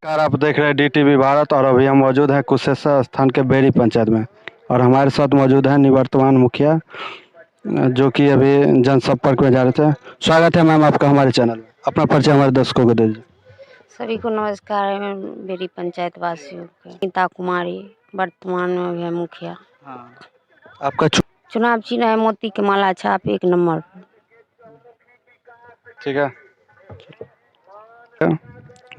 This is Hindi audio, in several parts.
नमस्कार, आप देख रहे हैं डीटीवी भारत और अभी हम मौजूद हैं कुशेश्वर स्थान के बेरी पंचायत में। और हमारे साथ मौजूद हैं निवर्तमान मुखिया जो कि अभी जनसंपर्क में जा रहे थे। स्वागत है मैम आपका हमारे चैनल में। अपना परिचय हमारे दर्शकों को दीजिए। सभी को नमस्कार। मेरी पंचायत वासियों के गीता कुमारी वर्तमान में भी है मुखिया। हाँ, आपका चुनाव चिन्ह है मोती के माला छाप 1 नंबर। ठीक है।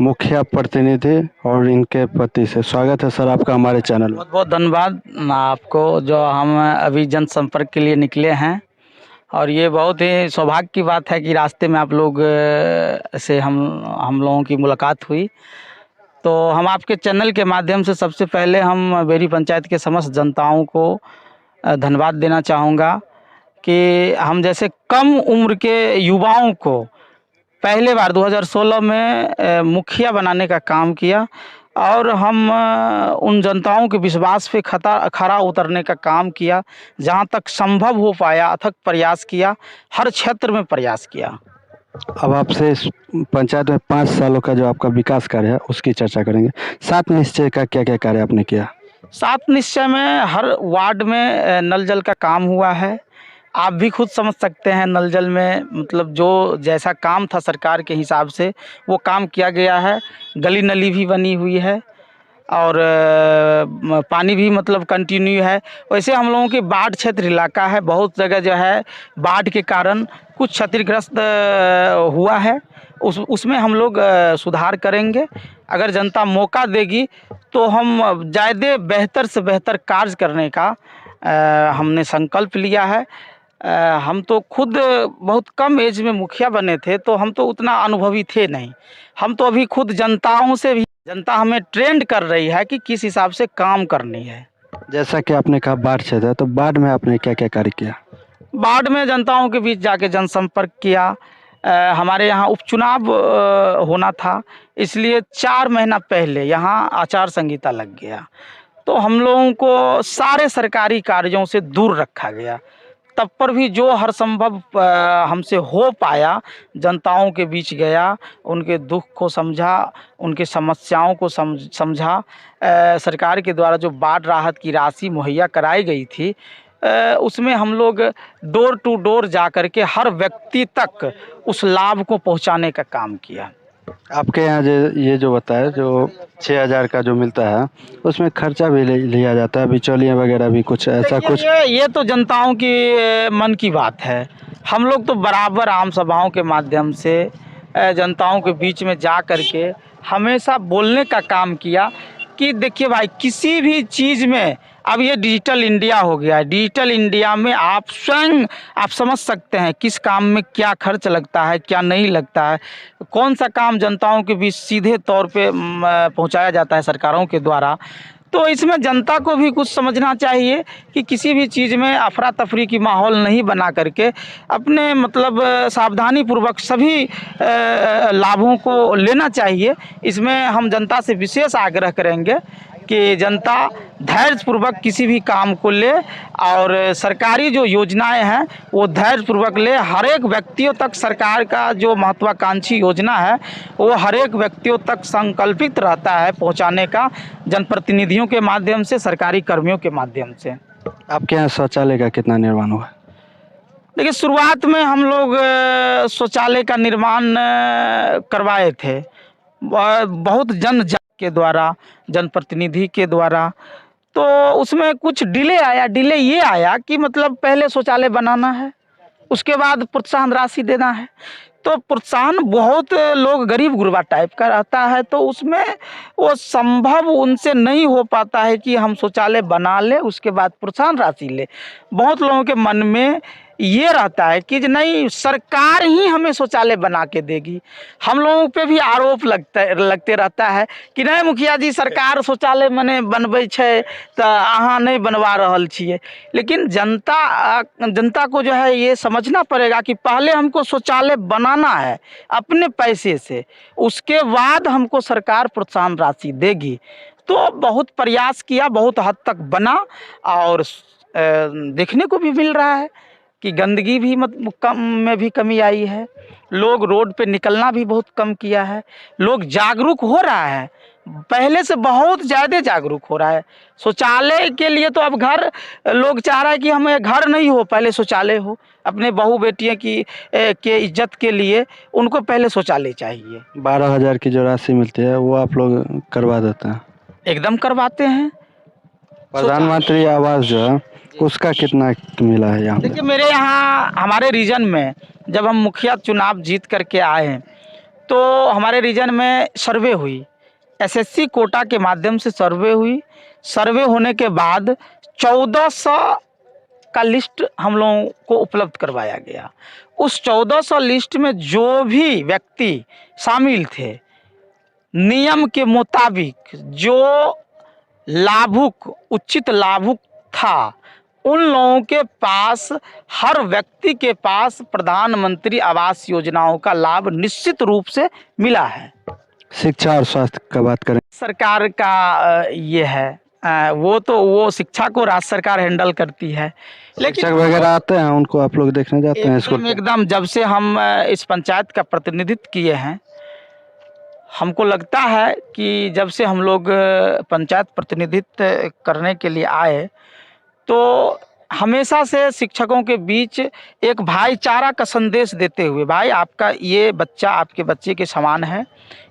मुखिया प्रतिनिधि और इनके पति से स्वागत है सर आपका हमारे चैनल में। बहुत बहुत धन्यवाद आपको, जो हम अभी जनसंपर्क के लिए निकले हैं। और ये बहुत ही सौभाग्य की बात है कि रास्ते में आप लोग से हम लोगों की मुलाकात हुई। तो हम आपके चैनल के माध्यम से सबसे पहले हम बेरी पंचायत के समस्त जनताओं को धन्यवाद देना चाहूँगा कि हम जैसे कम उम्र के युवाओं को पहले बार 2016 में मुखिया बनाने का काम किया। और हम उन जनताओं के विश्वास पे खरा उतरने का काम किया। जहाँ तक संभव हो पाया अथक प्रयास किया, हर क्षेत्र में प्रयास किया। अब आपसे इस पंचायत में 5 सालों का जो आपका विकास कार्य है उसकी चर्चा करेंगे। 7 निश्चय का क्या क्या कार्य आपने किया? 7 निश्चय में हर वार्ड में नल जल का काम हुआ है। आप भी खुद समझ सकते हैं, नल जल में मतलब जो जैसा काम था सरकार के हिसाब से वो काम किया गया है। गली नली भी बनी हुई है और पानी भी मतलब कंटिन्यू है। वैसे हम लोगों के बाढ़ क्षेत्र इलाका है, बहुत जगह जो है बाढ़ के कारण कुछ क्षतिग्रस्त हुआ है। उसमें हम लोग सुधार करेंगे। अगर जनता मौका देगी तो हम ज़्यादा बेहतर से बेहतर कार्य करने का हमने संकल्प लिया है। हम तो खुद बहुत कम एज में मुखिया बने थे, तो हम तो उतना अनुभवी थे नहीं। हम तो अभी खुद जनताओं से भी, जनता हमें ट्रेंड कर रही है कि किस हिसाब से काम करनी है। जैसा कि आपने कहा बाढ़ क्षेत्र है, तो बाढ़ में आपने क्या क्या कार्य किया? बाढ़ में जनताओं के बीच जाके जनसंपर्क किया। हमारे यहाँ उपचुनाव होना था, इसलिए 4 महीना पहले यहाँ आचार संहिता लग गया। तो हम लोगों को सारे सरकारी कार्यों से दूर रखा गया। तब पर भी जो हर संभव हमसे हो पाया, जनताओं के बीच गया, उनके दुख को समझा, उनके समस्याओं को समझा। सरकार के द्वारा जो बाढ़ राहत की राशि मुहैया कराई गई थी, उसमें हम लोग डोर टू डोर जा कर के हर व्यक्ति तक उस लाभ को पहुंचाने का काम किया। आपके यहाँ ये जो बताया जो 6,000 का जो मिलता है उसमें खर्चा भी लिया जाता है, बिचौलियाँ वगैरह भी कुछ ऐसा कुछ? ये तो जनताओं की मन की बात है। हम लोग तो बराबर आम सभाओं के माध्यम से जनताओं के बीच में जा कर के हमेशा बोलने का काम किया कि देखिए भाई, किसी भी चीज़ में अब ये डिजिटल इंडिया हो गया है। डिजिटल इंडिया में आप स्वयं आप समझ सकते हैं किस काम में क्या खर्च लगता है, क्या नहीं लगता है, कौन सा काम जनताओं के बीच सीधे तौर पे पहुंचाया जाता है सरकारों के द्वारा। तो इसमें जनता को भी कुछ समझना चाहिए कि किसी भी चीज़ में अफरा तफरी की माहौल नहीं बना करके अपने मतलब सावधानी पूर्वक सभी लाभों को लेना चाहिए। इसमें हम जनता से विशेष आग्रह करेंगे कि जनता धैर्यपूर्वक किसी भी काम को ले और सरकारी जो योजनाएं हैं वो धैर्यपूर्वक ले। हर एक व्यक्तियों तक सरकार का जो महत्वाकांक्षी योजना है वो हर एक व्यक्तियों तक संकल्पित रहता है पहुंचाने का, जनप्रतिनिधियों के माध्यम से, सरकारी कर्मियों के माध्यम से। आपके यहाँ शौचालय का कितना निर्माण हुआ? देखिए, शुरुआत में हम लोग शौचालय का निर्माण करवाए थे बहुत जन के द्वारा, जनप्रतिनिधि के द्वारा। तो उसमें कुछ डिले आया। डिले ये आया कि मतलब पहले शौचालय बनाना है, उसके बाद प्रोत्साहन राशि देना है। तो प्रोत्साहन बहुत लोग गरीब गुरबा टाइप का रहता है, तो उसमें वो संभव उनसे नहीं हो पाता है कि हम शौचालय बना ले उसके बाद प्रोत्साहन राशि ले। बहुत लोगों के मन में ये रहता है कि नहीं, सरकार ही हमें शौचालय बना के देगी। हम लोगों पे भी आरोप लगते रहता है कि नहीं मुखिया जी, सरकार शौचालय मने बनबै छै तो अहाँ नहीं बनवा रहल छिए। लेकिन जनता को जो है ये समझना पड़ेगा कि पहले हमको शौचालय बनाना है अपने पैसे से, उसके बाद हमको सरकार प्रोत्साहन राशि देगी। तो बहुत प्रयास किया, बहुत हद तक बना और देखने को भी मिल रहा है कि गंदगी भी में भी कमी आई है। लोग रोड पे निकलना भी बहुत कम किया है। लोग जागरूक हो रहा है। पहले से बहुत ज़्यादा जागरूक हो रहा है। शौचालय के लिए तो अब घर लोग चाह रहा है कि हमें घर नहीं हो, पहले शौचालय हो। अपने बहू बेटियों की के इज्जत के लिए उनको पहले शौचालय चाहिए। 12,000 की जो राशि मिलती है वो आप लोग करवा देते हैं। एकदम करवाते हैं। प्रधानमंत्री आवास जो है उसका कितना मिला है यहाँ पे? देखिए, मेरे यहाँ हमारे रीजन में जब हम मुखिया चुनाव जीत करके आए हैं तो हमारे रीजन में सर्वे हुई, एसएससी कोटा के माध्यम से सर्वे हुई। सर्वे होने के बाद 1400 का लिस्ट हम लोगों को उपलब्ध करवाया गया। उस 1400 लिस्ट में जो भी व्यक्ति शामिल थे, नियम के मुताबिक जो लाभुक उचित लाभुक था, उन लोगों के पास, हर व्यक्ति के पास प्रधानमंत्री आवास योजनाओं का लाभ निश्चित रूप से मिला है। शिक्षा और स्वास्थ्य का बात करें, सरकार का ये है, वो शिक्षा को राज्य सरकार हैंडल करती है। शिक्षक वगैरह आते हैं, उनको आप लोग देखने जाते हैं स्कूल पे? एकदम जब से हम इस पंचायत का प्रतिनिधित्व किए हैं, हमको लगता है कि जब से हम लोग पंचायत प्रतिनिधित्व करने के लिए आए तो हमेशा से शिक्षकों के बीच एक भाईचारा का संदेश देते हुए, भाई आपका ये बच्चा आपके बच्चे के समान है,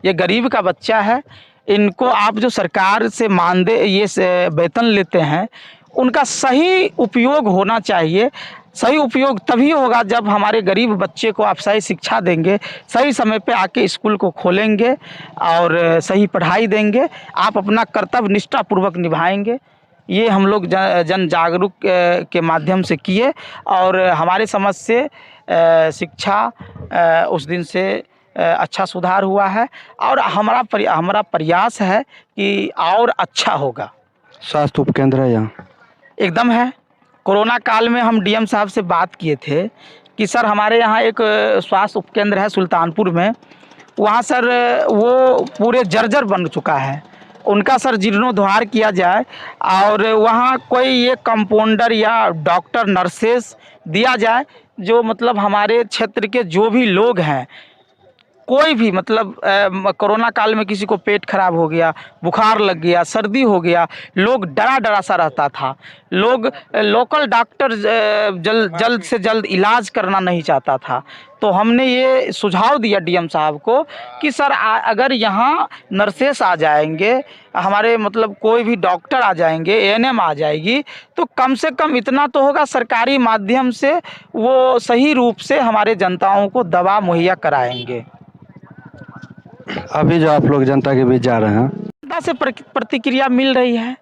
ये गरीब का बच्चा है, इनको आप जो सरकार से मानदेय ये वेतन लेते हैं उनका सही उपयोग होना चाहिए। सही उपयोग तभी होगा जब हमारे गरीब बच्चे को आप सही शिक्षा देंगे, सही समय पे आके स्कूल को खोलेंगे और सही पढ़ाई देंगे, आप अपना कर्तव्य निष्ठापूर्वक निभाएंगे। ये हम लोग जन जागरूक के माध्यम से किए और हमारे समझ से शिक्षा उस दिन से अच्छा सुधार हुआ है और हमारा प्रयास है कि और अच्छा होगा। स्वास्थ्य उपकेंद्र है यहाँ? एकदम है। कोरोना काल में हम डीएम साहब से बात किए थे कि सर हमारे यहाँ एक स्वास्थ्य उपकेंद्र है सुल्तानपुर में, वहाँ सर वो पूरे जर्जर बन चुका है, उनका सर जीर्णोद्धार किया जाए और वहाँ कोई एक कंपाउंडर या डॉक्टर नर्सेस दिया जाए जो मतलब हमारे क्षेत्र के जो भी लोग हैं, कोई भी मतलब कोरोना काल में किसी को पेट खराब हो गया, बुखार लग गया, सर्दी हो गया, लोग डरा सा रहता था, लोग लोकल डॉक्टर जल्द से जल्द इलाज करना नहीं चाहता था। तो हमने ये सुझाव दिया डीएम साहब को कि सर अगर यहाँ नर्सेस आ जाएंगे, हमारे मतलब कोई भी डॉक्टर आ जाएंगे, एएनएम आ जाएगी, तो कम से कम इतना तो होगा सरकारी माध्यम से वो सही रूप से हमारे जनताओं को दवा मुहैया कराएंगे। अभी जो आप लोग जनता के बीच जा रहे हैं, जनता से प्रतिक्रिया मिल रही है।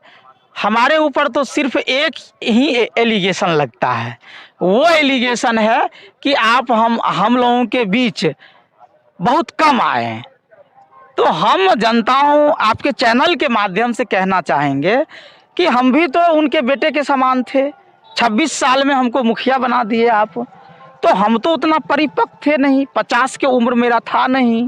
हमारे ऊपर तो सिर्फ एक ही एलिगेशन लगता है, वो एलिगेशन है कि आप हम लोगों के बीच बहुत कम आए हैं। तो हम जनताओं आपके चैनल के माध्यम से कहना चाहेंगे कि हम भी तो उनके बेटे के समान थे। 26 साल में हमको मुखिया बना दिए आप, तो हम तो उतना परिपक्व थे नहीं, 50 की उम्र मेरा था नहीं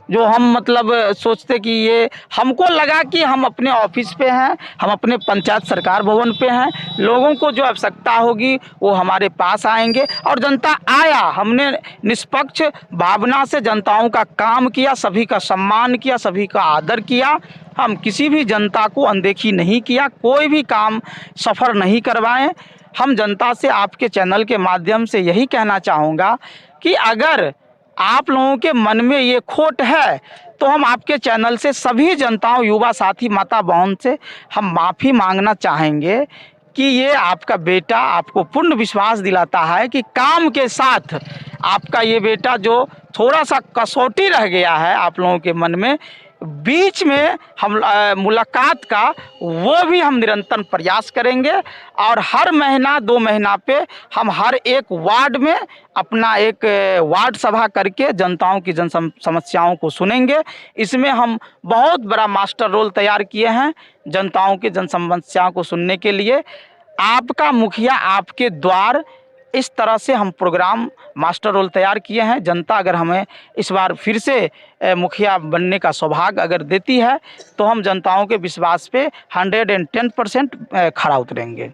जो हम मतलब सोचते कि ये, हमको लगा कि हम अपने ऑफिस पे हैं, हम अपने पंचायत सरकार भवन पे हैं, लोगों को जो आवश्यकता होगी वो हमारे पास आएंगे और जनता आया, हमने निष्पक्ष भावना से जनताओं का काम किया, सभी का सम्मान किया, सभी का आदर किया। हम किसी भी जनता को अनदेखी नहीं किया, कोई भी काम सफ़र नहीं करवाएं। हम जनता से आपके चैनल के माध्यम से यही कहना चाहूँगा कि अगर आप लोगों के मन में ये खोट है तो हम आपके चैनल से सभी जनताओं, युवा साथी, माता बहन से हम माफ़ी मांगना चाहेंगे कि ये आपका बेटा आपको पूर्ण विश्वास दिलाता है कि काम के साथ आपका ये बेटा जो थोड़ा सा कसौटी रह गया है आप लोगों के मन में, बीच में हम मुलाकात का, वो भी हम निरंतर प्रयास करेंगे और हर महीना 2 महीना पे हम हर एक वार्ड में अपना एक वार्ड सभा करके जनताओं की जन समस्याओं को सुनेंगे। इसमें हम बहुत बड़ा मास्टर रोल तैयार किए हैं जनताओं की जन समस्याओं को सुनने के लिए। आपका मुखिया आपके द्वार, इस तरह से हम प्रोग्राम मास्टर रोल तैयार किए हैं। जनता अगर हमें इस बार फिर से मुखिया बनने का सौभाग्य अगर देती है तो हम जनताओं के विश्वास पे 110% खरा उतरेंगे।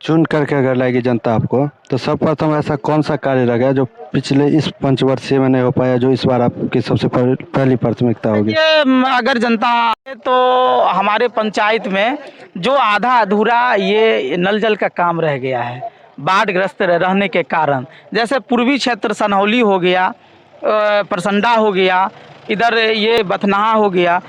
चुन करके अगर लाएगी जनता आपको, तो सर्वप्रथम ऐसा कौन सा कार्य रहेगा जो पिछले इस पंचवर्षीय में नहीं हो पाया, जो इस बार आपकी सबसे पहली प्राथमिकता होगी? ये अगर जनता आए तो हमारे पंचायत में जो आधा अधूरा ये नल जल का काम रह गया है बाढ़ ग्रस्त रहने के कारण, जैसे पूर्वी क्षेत्र सनहौली हो गया, परसंडा हो गया, इधर ये बथनाहा हो गया,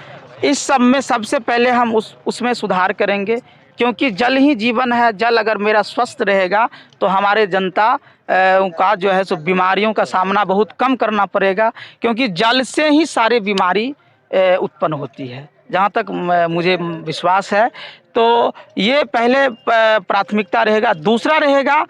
इस सब में सबसे पहले हम उसमें सुधार करेंगे, क्योंकि जल ही जीवन है। जल अगर मेरा स्वस्थ रहेगा तो हमारे जनता का जो है सो बीमारियों का सामना बहुत कम करना पड़ेगा, क्योंकि जल से ही सारे बीमारी उत्पन्न होती है, जहाँ तक मुझे विश्वास है। तो ये पहले प्राथमिकता रहेगा। दूसरा रहेगा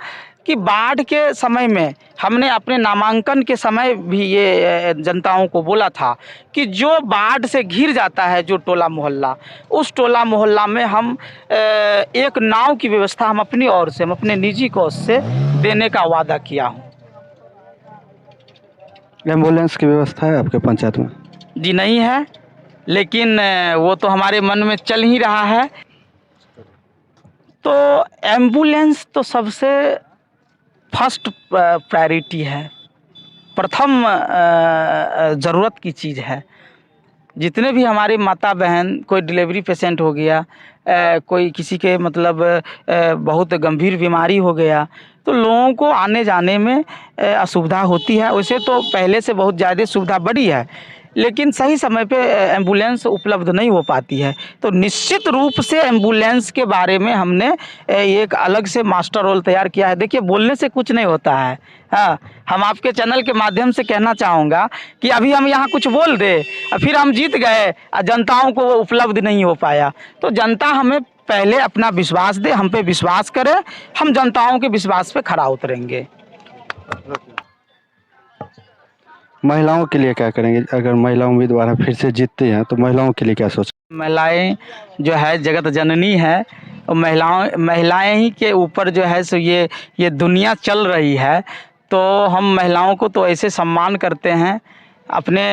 कि बाढ़ के समय में हमने अपने नामांकन के समय भी ये जनताओं को बोला था कि जो बाढ़ से घिर जाता है जो टोला मोहल्ला, उस टोला मोहल्ला में हम एक नाव की व्यवस्था हम अपनी ओर से, हम अपने निजी कोष से देने का वादा किया हूँ। एम्बुलेंस की व्यवस्था है आपके पंचायत में? जी नहीं है, लेकिन वो तो हमारे मन में चल ही रहा है। तो एम्बुलेंस तो सबसे फर्स्ट प्रायोरिटी है, प्रथम ज़रूरत की चीज़ है। जितने भी हमारे माता बहन, कोई डिलीवरी पेशेंट हो गया, कोई किसी के मतलब बहुत गंभीर बीमारी हो गया, तो लोगों को आने जाने में असुविधा होती है। वैसे तो पहले से बहुत ज़्यादा सुविधा बढ़ी है, लेकिन सही समय पे एम्बुलेंस उपलब्ध नहीं हो पाती है। तो निश्चित रूप से एम्बुलेंस के बारे में हमने एक अलग से मास्टर रोल तैयार किया है। देखिए, बोलने से कुछ नहीं होता है। हाँ, हम आपके चैनल के माध्यम से कहना चाहूँगा कि अभी हम यहाँ कुछ बोल दे और फिर हम जीत गए और जनताओं को उपलब्ध नहीं हो पाया, तो जनता हमें पहले अपना विश्वास दे, हम पे विश्वास करे, हम जनताओं के विश्वास पे खरा उतरेंगे। महिलाओं के लिए क्या करेंगे? अगर महिला उम्मीदवार फिर से जीतती हैं तो महिलाओं के लिए क्या सोच? महिलाएं जो है जगत जननी है, और महिलाएं ही के ऊपर जो है सो ये दुनिया चल रही है। तो हम महिलाओं को तो ऐसे सम्मान करते हैं। अपने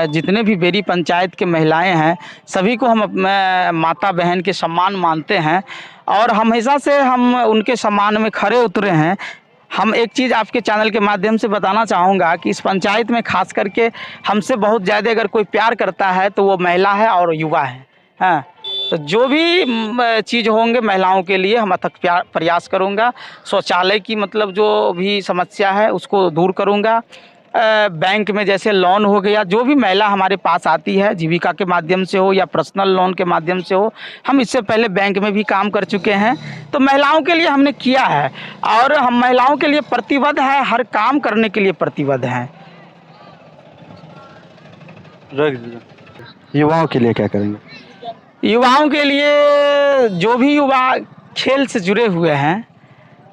जितने भी बेरी पंचायत के महिलाएं हैं, सभी को हम माता बहन के सम्मान मानते हैं, और हमेशा से हम उनके सम्मान में खरे उतरे हैं। हम एक चीज़ आपके चैनल के माध्यम से बताना चाहूँगा कि इस पंचायत में खास करके हमसे बहुत ज़्यादा अगर कोई प्यार करता है तो वो महिला है और युवा है। हाँ, तो जो भी चीज़ होंगे महिलाओं के लिए हम अथक प्रयास करूँगा। शौचालय की मतलब जो भी समस्या है उसको दूर करूँगा। बैंक में जैसे लोन हो गया, जो भी महिला हमारे पास आती है, जीविका के माध्यम से हो या पर्सनल लोन के माध्यम से हो, हम इससे पहले बैंक में भी काम कर चुके हैं। तो महिलाओं के लिए हमने किया है, और हम महिलाओं के लिए प्रतिबद्ध है, हर काम करने के लिए प्रतिबद्ध हैं। युवाओं के लिए क्या करेंगे? युवाओं के लिए जो भी युवा खेल से जुड़े हुए हैं,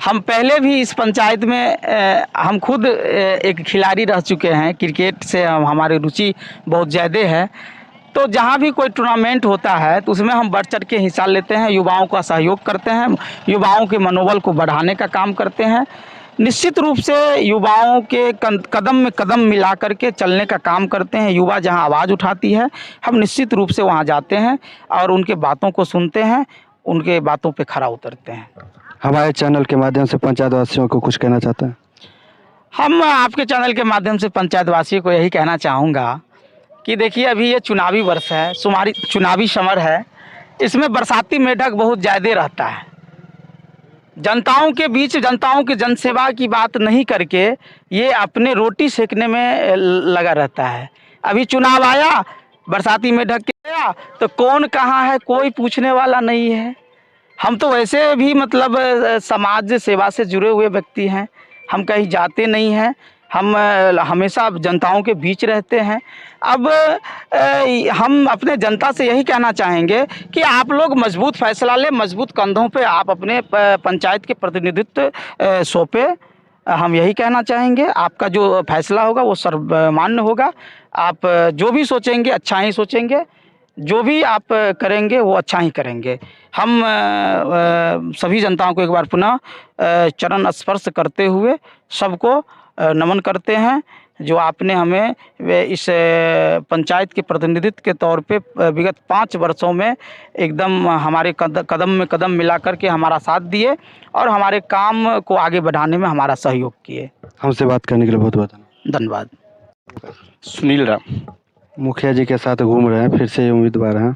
हम पहले भी इस पंचायत में हम खुद एक खिलाड़ी रह चुके हैं। क्रिकेट से हमारी रुचि बहुत ज़्यादा है। तो जहाँ भी कोई टूर्नामेंट होता है तो उसमें हम बढ़ चढ़ के हिस्सा लेते हैं, युवाओं का सहयोग करते हैं, युवाओं के मनोबल को बढ़ाने का काम करते हैं। निश्चित रूप से युवाओं के कदम में कदम मिला करके चलने का काम करते हैं। युवा जहाँ आवाज़ उठाती है, हम निश्चित रूप से वहाँ जाते हैं और उनके बातों को सुनते हैं, उनके बातों पे खरा उतरते हैं। हमारे चैनल के माध्यम से पंचायत वासियों को कुछ कहना चाहते हैं? हम आपके चैनल के माध्यम से पंचायत वासियों को यही कहना चाहूँगा कि देखिए, अभी ये चुनावी वर्ष है, चुनावी समर है, इसमें बरसाती मेढक बहुत ज़्यादा रहता है। जनताओं के बीच जनताओं की जनसेवा की बात नहीं करके ये अपने रोटी सेकने में लगा रहता है। अभी चुनाव आया, बरसाती मेढक के गया, तो कौन कहाँ है कोई पूछने वाला नहीं है। हम तो वैसे भी मतलब समाज सेवा से जुड़े हुए व्यक्ति हैं, हम कहीं जाते नहीं हैं, हम हमेशा जनताओं के बीच रहते हैं। अब हम अपने जनता से यही कहना चाहेंगे कि आप लोग मजबूत फैसला लें, मजबूत कंधों पे आप अपने पंचायत के प्रतिनिधित्व सौंपे। हम यही कहना चाहेंगे, आपका जो फैसला होगा वो सर्वमान्य होगा। आप जो भी सोचेंगे अच्छा ही सोचेंगे, जो भी आप करेंगे वो अच्छा ही करेंगे। हम सभी जनताओं को एक बार पुनः चरण स्पर्श करते हुए सबको नमन करते हैं। जो आपने हमें इस पंचायत के प्रतिनिधित्व के तौर पे विगत 5 वर्षों में एकदम हमारे कदम में कदम मिला करके हमारा साथ दिए और हमारे काम को आगे बढ़ाने में हमारा सहयोग किए। हमसे बात करने के लिए बहुत बहुत धन्यवाद। सुनील राम। मुखिया जी के साथ घूम रहे हैं, फिर से उम्मीदवार हैं,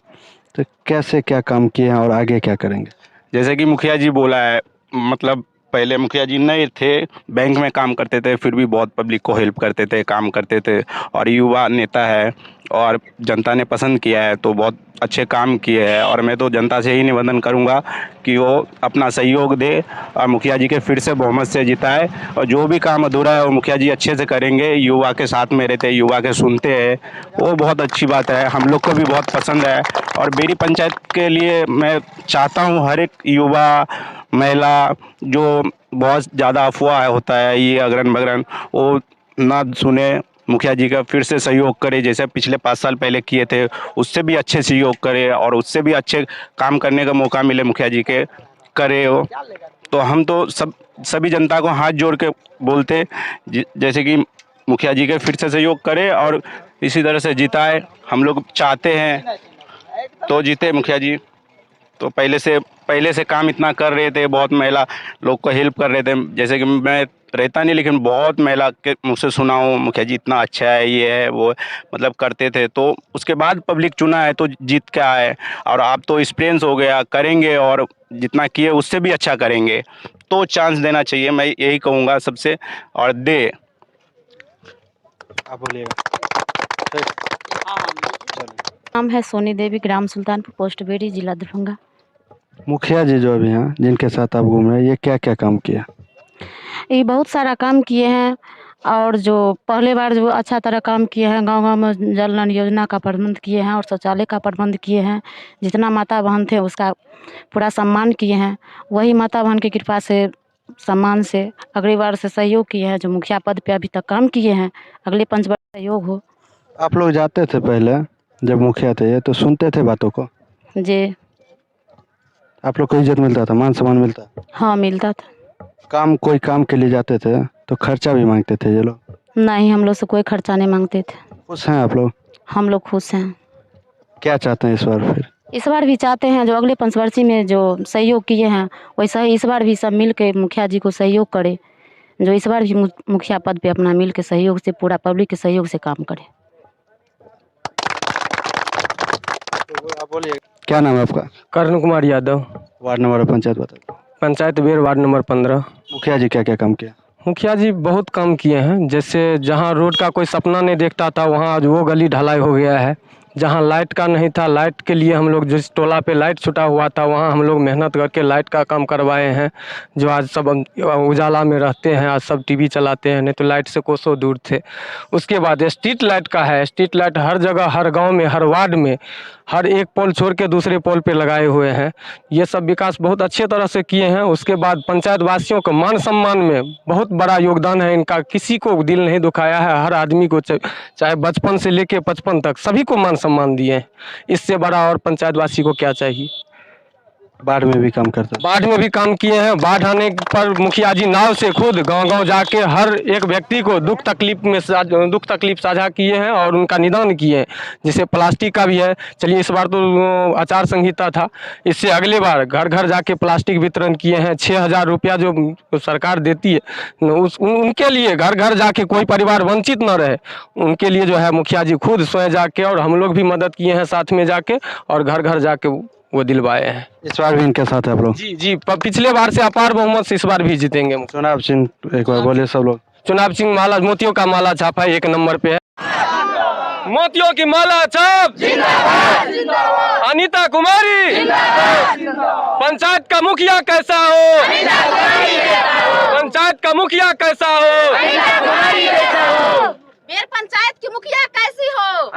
तो कैसे क्या काम किए हैं और आगे क्या करेंगे? जैसे कि मुखिया जी बोला है, मतलब पहले मुखिया जी नए थे, बैंक में काम करते थे, फिर भी बहुत पब्लिक को हेल्प करते थे, काम करते थे और युवा नेता है और जनता ने पसंद किया है तो बहुत अच्छे काम किए हैं। और मैं तो जनता से ही निवेदन करूंगा कि वो अपना सहयोग दे और मुखिया जी के फिर से बहुमत से जिताए और जो भी काम अधूरा है वो मुखिया जी अच्छे से करेंगे। युवा के साथ में रहते हैं, युवा के सुनते हैं, वो बहुत अच्छी बात है, हम लोग को भी बहुत पसंद है। और बेरी पंचायत के लिए मैं चाहता हूँ हर एक युवा महिला जो बहुत ज़्यादा अफवाह होता है ये अगरन बगरन वो ना सुने, मुखिया जी का फिर से सहयोग करे, जैसे पिछले 5 साल पहले किए थे उससे भी अच्छे सहयोग करे और उससे भी अच्छे काम करने का मौका मिले मुखिया जी के करे हो। तो हम तो सभी जनता को हाथ जोड़ के बोलते जैसे कि मुखिया जी के फिर से सहयोग करे और इसी तरह से जिताए, हम लोग चाहते हैं तो जीते मुखिया जी। तो पहले से काम इतना कर रहे थे, बहुत महिला लोग को हेल्प कर रहे थे, जैसे कि मैं रहता नहीं लेकिन बहुत महिला के मुझसे सुना हूँ मुखिया जी इतना अच्छा है, ये है वो, मतलब करते थे। तो उसके बाद पब्लिक चुना है तो जीत के आए और आप तो एक्सपीरियंस हो गया, करेंगे और जितना किए उससे भी अच्छा करेंगे। तो चांस देना चाहिए, मैं यही कहूँगा सबसे, और दे। आप बोलिएगा। नाम है सोनी देवी, ग्राम सुल्तानपुर, पोस्ट बेरी, जिला दरभंगा। मुखिया जी जो अभी हैं जिनके साथ आप घूम रहे हैं, ये क्या क्या काम किया? ये बहुत सारा काम किए हैं और जो पहले बार जो अच्छा तरह काम किए हैं, गांव-गांव में जल नल योजना का प्रबंध किए हैं और शौचालय का प्रबंध किए हैं। जितना माता बहन थे उसका पूरा सम्मान किए हैं। वही माता बहन की कृपा से, सम्मान से अगली बार से सहयोग किए हैं। जो मुखिया पद पे अभी तक काम किए हैं, अगले 5 बार सहयोग हो। आप लोग जाते थे पहले जब मुखिया थे ये, तो सुनते थे बातों को? जी आप लोग को इज्जत मिलता था, मान सम्मान मिलता? हाँ, मिलता था। कोई काम के लिए जाते थे तो खर्चा भी मांगते थे ये लोग? नहीं, हम लोग से कोई खर्चा नहीं मांगते थे। खुश हैं आप लोग? हम लोग खुश हैं। क्या चाहते हैं इस बार फिर? इस बार भी चाहते हैं जो अगले पंचवर्षीय में जो सहयोग किए हैं वैसा ही इस बार भी सब मिल के मुखिया जी को सहयोग करें। जो इस बार भी मुखिया पद पे अपना मिल के सहयोग से, पूरा पब्लिक के सहयोग से काम करें। आप बोलिए, क्या नाम है आपका? कर्ण कुमार यादव, वार्ड नंबर और पंचायत बता। पंचायत बेर, वार्ड नंबर 15। मुखिया जी क्या क्या काम किया? मुखिया जी बहुत काम किए हैं। जैसे जहां रोड का कोई सपना नहीं देखता था वहां आज वो गली ढलाई हो गया है। जहां लाइट का नहीं था, लाइट के लिए हम लोग जिस टोला पे लाइट छूटा हुआ था वहां हम लोग मेहनत करके लाइट का काम करवाए हैं। जो आज सब उजाला में रहते हैं, आज सब टीवी चलाते हैं, नहीं तो लाइट से कोसों दूर थे। उसके बाद स्ट्रीट लाइट का है। स्ट्रीट लाइट हर जगह, हर गांव में, हर वार्ड में, हर एक पोल छोड़ के दूसरे पोल पे लगाए हुए हैं। ये सब विकास बहुत अच्छे तरह से किए हैं। उसके बाद पंचायत वासियों को मान सम्मान में बहुत बड़ा योगदान है इनका। किसी को दिल नहीं दुखाया है। हर आदमी को चाहे बचपन से लेके 55 तक सभी को मान सम्मान दिए हैं। इससे बड़ा और पंचायत वासी को क्या चाहिए। बाढ़ में भी काम करते? बाढ़ में भी काम किए हैं। बाढ़ आने पर मुखिया जी नाव से खुद गांव-गांव जाके हर एक व्यक्ति को दुख तकलीफ साझा किए हैं और उनका निदान किए हैं। जैसे प्लास्टिक का भी है। चलिए इस बार तो आचार संहिता था, इससे अगले बार घर घर जाके प्लास्टिक वितरण किए हैं। 6,000 रुपया जो सरकार देती है उनके लिए घर घर जाके कोई परिवार वंचित न रहे, उनके लिए जो है मुखिया जी खुद स्वयं जाके, और हम लोग भी मदद किए हैं साथ में जाके, और घर घर जाके वो दिलवाए हैं। इस बार भी इनके साथ है आप लोग? जी पिछले बार से अपार बहुमत से इस बार भी जीतेंगे। चुनाव चिन्ह एक बार बोलिए सब लोग। चुनाव चिन्ह माला, मोतियों का माला छापा 1 नंबर पे है। मोतियों की माला छाप जिंदाबाद, जिंदाबाद। अनीता कुमारी जिंदाबाद। पंचायत का मुखिया कैसा हो, पंचायत का मुखिया कैसा हो, बेर पंचायत की मुखिया कैसी हो,